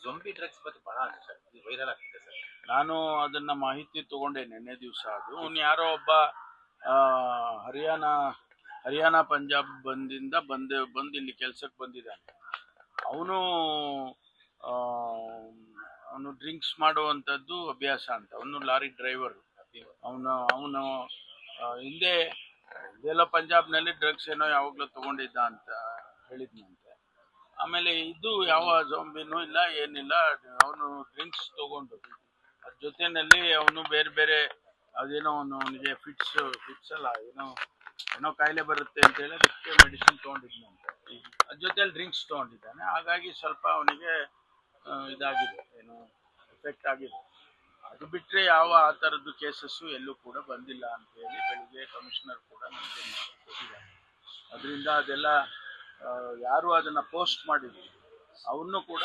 ಜೊಂಬಿ drugs ಬಗ್ಗೆ ಬಹಳ viral ಆಗ್ತಿದೆ ಸರ್. ನಾನು ಅದನ್ನ ಮಾಹಿತಿ ತಗೊಂಡೆ ನಿನ್ನೆ ದಿವಸ. ಅದು ಅವ್ನು ಯಾರೋ ಒಬ್ಬ ಹರಿಯಾಣ ಪಂಜಾಬ್ ಬಂದು ಇಲ್ಲಿ ಕೆಲ್ಸಕ್ಕೆ ಬಂದಿದ್ದಾನೆ. ಅವನು ಡ್ರಿಂಕ್ಸ್ ಮಾಡುವಂಥದ್ದು ಅಭ್ಯಾಸ ಅಂತ. ಅವನು ಲಾರಿ ಡ್ರೈವರ್. ಅವನು ಹಿಂದೆ ಇದೆಲ್ಲ ಪಂಜಾಬ್ನಲ್ಲಿ ಡ್ರಗ್ಸ್ ಏನೋ ಯಾವಾಗಲೂ ತಗೊಂಡಿದ್ದ ಅಂತ ಹೇಳಿದ್ನಂತೆ. ಆಮೇಲೆ ಇದು ಯಾವ ಜೊಂಬಿನೂ ಇಲ್ಲ, ಏನಿಲ್ಲ. ಅವನು ಡ್ರಿಂಕ್ಸ್ ತಗೊಂಡು ಅದ್ರ ಜೊತೆಯಲ್ಲಿ ಅವನು ಬೇರೆ ಬೇರೆ ಅದೇನೋ ಅವನಿಗೆ ಫಿಟ್ಸ್ ಅಲ್ಲ, ಏನೋ ಕಾಯಿಲೆ ಬರುತ್ತೆ ಅಂತ ಹೇಳಿ ಅದಕ್ಕೆ ಮೆಡಿಸಿನ್ ತಗೊಂಡಿದ್ನಂತೆ. ಅದ್ರ ಜೊತೆಯಲ್ಲಿ ಡ್ರಿಂಕ್ಸ್ ತಗೊಂಡಿದ್ದಾನೆ. ಹಾಗಾಗಿ ಸ್ವಲ್ಪ ಅವನಿಗೆ ಇದಾಗಿದೆ, ಏನು ಎಫೆಕ್ಟ್ ಆಗಿದೆ. ಅದು ಬಿಟ್ಟರೆ ಯಾವ ಆ ಥರದ್ದು ಕೇಸಸ್ಸು ಎಲ್ಲೂ ಕೂಡ ಬಂದಿಲ್ಲ ಅಂತ ಹೇಳಿ ಬೆಳಿಗ್ಗೆ ಕಮಿಷನರ್ ಕೂಡ ನಮಗೆ ಕೊಟ್ಟಿದ್ದಾರೆ. ಅದರಿಂದ ಅದೆಲ್ಲ ಯಾರು ಅದನ್ನು ಪೋಸ್ಟ್ ಮಾಡಿದ್ರು ಅವನ್ನೂ ಕೂಡ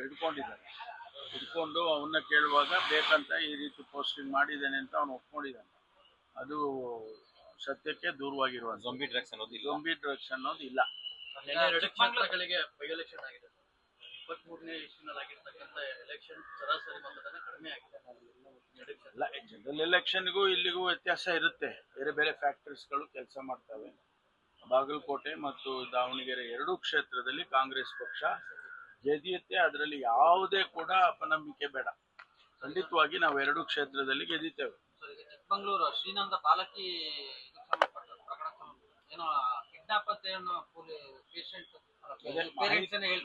ಹಿಡ್ಕೊಂಡು ಅವನ್ನ ಕೇಳುವಾಗ ಬೇಕಂತ ಈ ರೀತಿ ಪೋಸ್ಟಿಂಗ್ ಮಾಡಿದ್ದೇನೆ ಅಂತ ಅವನು ಒಪ್ಕೊಂಡಿದ್ದಾನೆ. ಅದು ಸತ್ಯಕ್ಕೆ ದೂರವಾಗಿರುವಂಥ ಜೊಂಬಿ ಡ್ರಗ್ಸ್ ಅನ್ನೋದು ಇಲ್ಲ. ಕ್ಷೇತ್ರಗಳಿಗೆ ಬೈ ಎಲೆಕ್ಷನ್ ಆಗಿದೆ. 23ನೇ ಇಸ್ವಿನಲ್ಲಿ ಆಗಿರ್ತಕ್ಕಂಥ ಎಲೆಕ್ಷನ್ ಸರಾಸರಿ ಮತದಾನ ಕಡಿಮೆ ಆಗಿದೆ. ಅಲ್ಲ, ಜನರಲ್ ಎಲೆಕ್ಷನ್ಗೂ ಇಲ್ಲಿಗೂ ವ್ಯತ್ಯಾಸ ಇರುತ್ತೆ. ಬೇರೆ ಬೇರೆ ಫ್ಯಾಕ್ಟರ್ಸ್ಗಳು ಕೆಲಸ ಮಾಡ್ತವೆ. ಬಾಗಲಕೋಟೆ ಮತ್ತು ದಾವಣಗೆರೆ ಎರಡೂ ಕ್ಷೇತ್ರದಲ್ಲಿ ಕಾಂಗ್ರೆಸ್ ಪಕ್ಷ ಗೆದ್ದಿಯುತ್ತೆ. ಅದರಲ್ಲಿ ಯಾವುದೇ ಕೂಡ ಅಪನಂಬಿಕೆ ಬೇಡ. ಖಂಡಿತವಾಗಿ ನಾವು ಎರಡೂ ಕ್ಷೇತ್ರದಲ್ಲಿ ಗೆದ್ದಿದ್ದೇವೆ. ಚಿಕ್ಕಮಗಳೂರು ಶ್ರೀನಂದ ಬಾಲಕಿ ಏನೋ ಕಿಡ್ನಾಪ್ ಅಂತ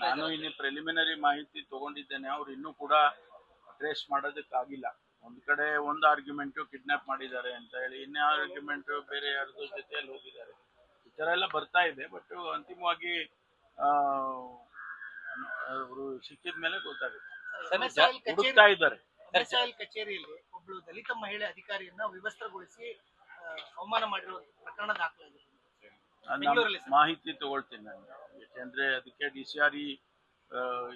ನಾನು ಇನ್ನು ಪ್ರಿಲಿಮಿನರಿ ಮಾಹಿತಿ ತಗೊಂಡಿದ್ದೇನೆ. ಅವ್ರು ಇನ್ನೂ ಕೂಡ ಟ್ರೇಸ್ ಮಾಡೋದಕ್ಕಾಗಿಲ್ಲ. ಒಂದ್ ಕಡೆ ಒಂದು ಆರ್ಗ್ಯುಮೆಂಟು ಕಿಡ್ನಾಪ್ ಮಾಡಿದ್ದಾರೆ ಅಂತ ಹೇಳಿ, ಇನ್ನೇ ಆರ್ಗ್ಯುಮೆಂಟ್ ಬೇರೆ ಯಾರ್ದು ಜೊತೆಯಲ್ಲಿ ಹೋಗಿದ್ದಾರೆ. ಈ ಥರ ಎಲ್ಲ ಬರ್ತಾ ಇದೆ. ಬಟ್ ಅಂತಿಮವಾಗಿ ಅವರು ಸಿಕ್ಕಿದ ಮೇಲೆ ಗೊತ್ತಾಗುತ್ತೆ. ಹುಡುಕ್ತಾ ಇದ್ದಾರೆ. ಕಚೇರಿಯಲ್ಲಿ ಒಬ್ಳು ದಲಿತ ಮಹಿಳೆ ಅಧಿಕಾರಿಯನ್ನ ವಿವಸ್ತ್ರಗೊಳಿಸಿ ಅವಮಾನ ಮಾಡಿರೋ ಪ್ರಕರಣ ದಾಖಲಾಗಿದೆ. ಮಾಹಿತಿ ತಗೊಳ್ತೀನಿ ನಾನು. ಯಾಕೆಂದ್ರೆ ಅದಕ್ಕೆ DCRE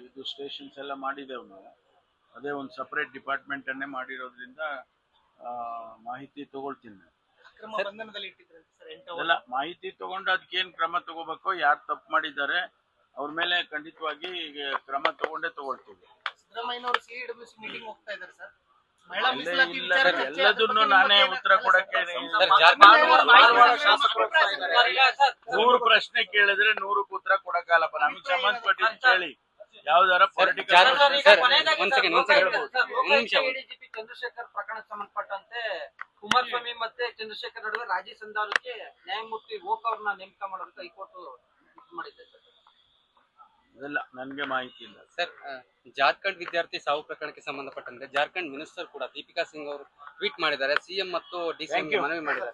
ಇದು ಸ್ಟೇಷನ್ಸ್ ಎಲ್ಲ ಮಾಡಿದೆವು ನಾವು. ಅದೇ ಒಂದು ಸಪರೇಟ್ ಡಿಪಾರ್ಟ್ಮೆಂಟ್ ಅನ್ನೇ ಮಾಡಿರೋದ್ರಿಂದ ಮಾಹಿತಿ ತಗೊಳ್ತೀನಿ. ಎಲ್ಲ ಮಾಹಿತಿ ತಗೊಂಡು ಅದಕ್ಕೇನು ಕ್ರಮ ತಗೋಬೇಕೋ, ಯಾರು ತಪ್ಪು ಮಾಡಿದ್ದಾರೆ ಅವ್ರ ಮೇಲೆ ಖಂಡಿತವಾಗಿ ಕ್ರಮ ತಗೊಂಡೇ ತಗೊಳ್ತೀವಿ. ಸಿದ್ದರಾಮಯ್ಯನವರು CWC ಮೀಟಿಂಗ್ ಹೋಗ್ತಾ ಇದ್ದಾರೆ ಸರ್. ಎಲ್ಲದನ್ನು ನಾನೇ ಉತ್ತರ ಕೊಡಕ್ಕೆ 100 ಪ್ರಶ್ನೆ ಕೇಳಿದ್ರೆ 100ಕ್ಕೆ ಉತ್ತರ ಕೊಡಕ್ಕಾಗಲ್ಲಪ್ಪ. ನಮಗೆ ಸಂಬಂಧಪಟ್ಟಿದ್ದು ಕೇಳಿ. ಯಾವ್ದಾರ ಪೊಲಿಟಿಕಲ್ ಚಂದ್ರಶೇಖರ್ ಪ್ರಕರಣ ಸಂಬಂಧಪಟ್ಟಂತೆ ಕುಮಾರಸ್ವಾಮಿ ಮತ್ತೆ ಚಂದ್ರಶೇಖರ್ ನಡುವೆ ರಾಜಿ ಸಂಧಾನಕ್ಕೆ ನ್ಯಾಯಮೂರ್ತಿ ಓಕ್ ಅವ್ರನ್ನ ನೇಮಕ ಮಾಡೋದಕ್ಕೆ ಹೈಕೋರ್ಟ್ ಮಾಡಿದೆ ಸರ್. ಅದೆಲ್ಲ ನನಗೆ ಮಾಹಿತಿ ಇಲ್ಲ ಸರ್. ಜಾರ್ಖಂಡ್ ವಿದ್ಯಾರ್ಥಿ ಸಾವು ಪ್ರಕರಣಕ್ಕೆ ಸಂಬಂಧಪಟ್ಟಂತೆ ಜಾರ್ಖಂಡ್ ಮಿನಿಸ್ಟರ್ ಕೂಡ ದೀಪಿಕಾ ಸಿಂಗ್ ಅವರು ಟ್ವೀಟ್ ಮಾಡಿದ್ದಾರೆ. CM ಮತ್ತು DC ಮನವಿ ಮಾಡಿದ್ದಾರೆ.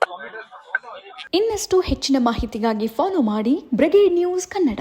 ಇನ್ನಷ್ಟು ಹೆಚ್ಚಿನ ಮಾಹಿತಿಗಾಗಿ ಫಾಲೋ ಮಾಡಿ ಬ್ರಿಗೇಡ್ ನ್ಯೂಸ್ ಕನ್ನಡ.